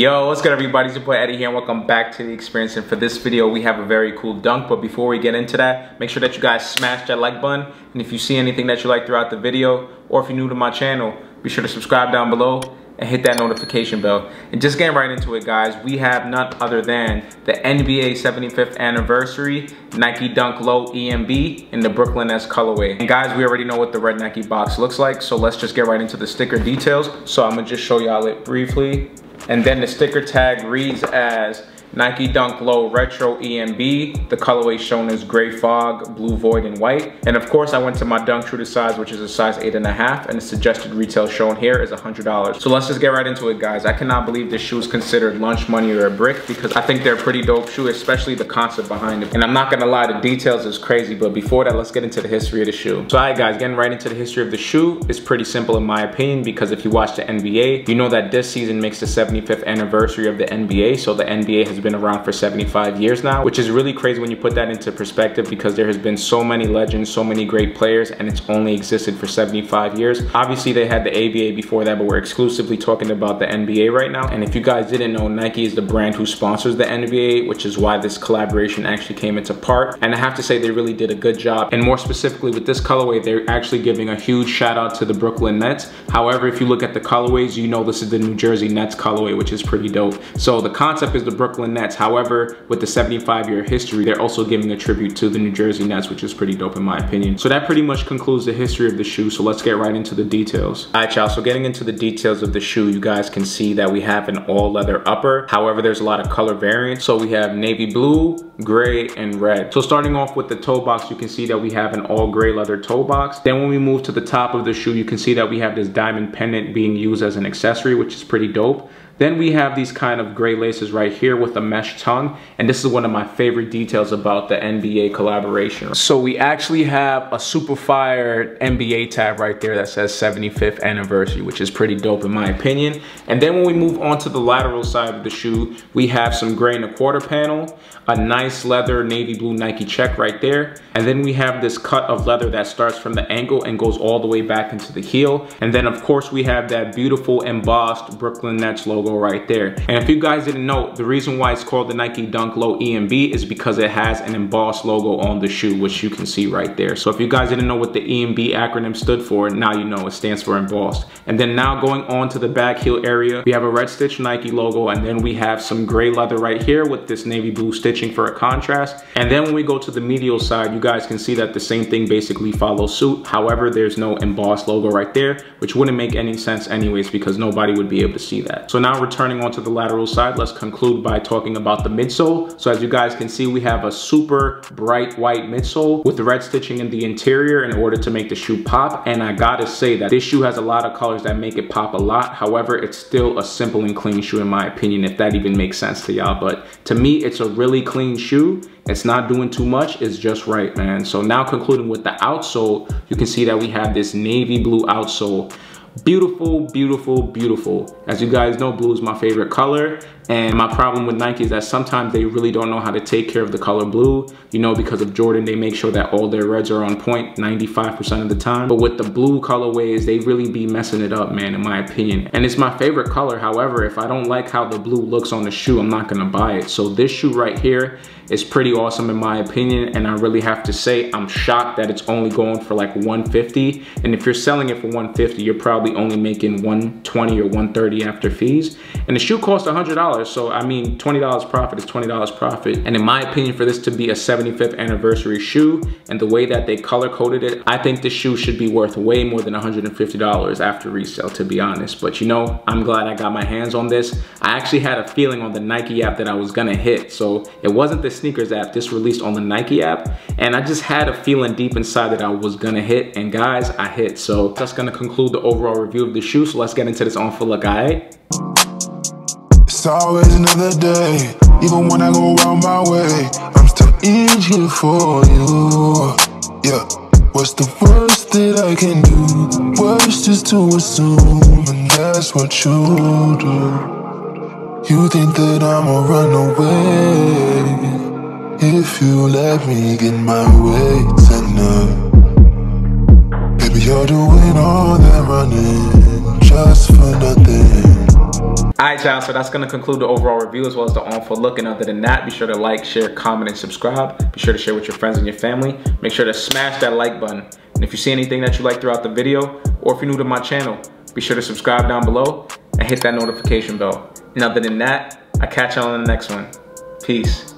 Yo, what's good everybody? It's your boy Eddie here and welcome back to The Experience. And for this video, we have a very cool dunk. But before we get into that, make sure that you guys smash that like button. And if you see anything that you like throughout the video, or if you're new to my channel, be sure to subscribe down below and hit that notification bell. And just getting right into it, guys, we have none other than the NBA 75th anniversary Nike Dunk Low EMB in the Brooklyn Nets colorway. And guys, we already know what the red Nike box looks like, so let's just get right into the sticker details. So I'm gonna just show y'all it briefly. And then the sticker tag reads as Nike Dunk Low Retro EMB. The colorway shown is Gray Fog, Blue Void, and White. And of course, I went to my dunk true to size, which is a size 8.5, and the suggested retail shown here is $100. So let's just get right into it, guys. I cannot believe this shoe is considered lunch money or a brick because I think they're a pretty dope shoe, especially the concept behind it. And I'm not gonna lie, the details is crazy, but before that, let's get into the history of the shoe. So alright guys, getting right into the history of the shoe is pretty simple in my opinion, because if you watch the NBA, you know that this season makes the 75th anniversary of the NBA. So the NBA has been around for 75 years now, which is really crazy when you put that into perspective, because there has been so many legends, so many great players, and it's only existed for 75 years. Obviously they had the ABA before that, but we're exclusively talking about the NBA right now. And if you guys didn't know, Nike is the brand who sponsors the NBA, which is why this collaboration actually came into part. And I have to say they really did a good job. And more specifically with this colorway, they're actually giving a huge shout out to the Brooklyn Nets. However, if you look at the colorways, you know this is the New Jersey Nets colorway, which is pretty dope. So the concept is the Brooklyn Nets. However, with the 75-year history, they're also giving a tribute to the New Jersey Nets, which is pretty dope in my opinion. So that pretty much concludes the history of the shoe. So let's get right into the details. All right, y'all, so getting into the details of the shoe, you guys can see that we have an all leather upper. However, there's a lot of color variants. So we have navy blue, gray, and red. So starting off with the toe box, you can see that we have an all gray leather toe box. Then when we move to the top of the shoe, you can see that we have this diamond pendant being used as an accessory, which is pretty dope. Then we have these kind of gray laces right here with a mesh tongue. And this is one of my favorite details about the NBA collaboration. So we actually have a super fire NBA tab right there that says 75th anniversary, which is pretty dope in my opinion. And then when we move on to the lateral side of the shoe, we have some gray and a quarter panel, a nice leather navy blue Nike check right there. And then we have this cut of leather that starts from the ankle and goes all the way back into the heel. And then of course we have that beautiful embossed Brooklyn Nets logo right there. And if you guys didn't know, the reason why it's called the Nike Dunk Low EMB is because it has an embossed logo on the shoe, which you can see right there. So if you guys didn't know what the EMB acronym stood for, now you know. It stands for embossed. And then now going on to the back heel area, we have a red stitch Nike logo, and then we have some gray leather right here with this navy blue stitching for a contrast. And then when we go to the medial side, you guys can see that the same thing basically follows suit. However, there's no embossed logo right there, which wouldn't make any sense anyways, because nobody would be able to see that. So now returning onto the lateral side, let's conclude by talking about the midsole. So as you guys can see, we have a super bright white midsole with the red stitching in the interior in order to make the shoe pop. And I gotta say that this shoe has a lot of colors that make it pop a lot. However, it's still a simple and clean shoe in my opinion, if that even makes sense to y'all. But to me, it's a really clean shoe. It's not doing too much, it's just right, man. So now concluding with the outsole, you can see that we have this navy blue outsole. Beautiful, beautiful, beautiful. As you guys know, blue is my favorite color. And my problem with Nike is that sometimes they really don't know how to take care of the color blue. You know, because of Jordan, they make sure that all their reds are on point 95% of the time. But with the blue colorways, they really be messing it up, man, in my opinion. And it's my favorite color. However, if I don't like how the blue looks on the shoe, I'm not gonna buy it. So this shoe right here is pretty awesome in my opinion. And I really have to say, I'm shocked that it's only going for like $150. And if you're selling it for $150, you're probably only making $120 or $130 after fees. And the shoe costs $100. So I mean, $20 profit is $20 profit. And in my opinion, for this to be a 75th anniversary shoe and the way that they color coded it, I think this shoe should be worth way more than $150 after resale, to be honest. But you know, I'm glad I got my hands on this. I actually had a feeling on the Nike app that I was gonna hit. So it wasn't the sneakers app, this released on the Nike app. And I just had a feeling deep inside that I was gonna hit, and guys, I hit. So that's gonna conclude the overall review of the shoe. So let's get into this on full look, all right? It's always another day. Even when I go out my way, I'm still in here for you. Yeah. What's the worst that I can do? Worst is to assume, and that's what you do. You think that I'ma run away if you let me get my way tonight. Baby, you're doing all that running just for nothing. Alright y'all, so that's gonna conclude the overall review as well as the on-foot look. And other than that, be sure to like, share, comment, and subscribe. Be sure to share with your friends and your family. Make sure to smash that like button. And if you see anything that you like throughout the video, or if you're new to my channel, be sure to subscribe down below and hit that notification bell. And other than that, I'll catch y'all on the next one. Peace.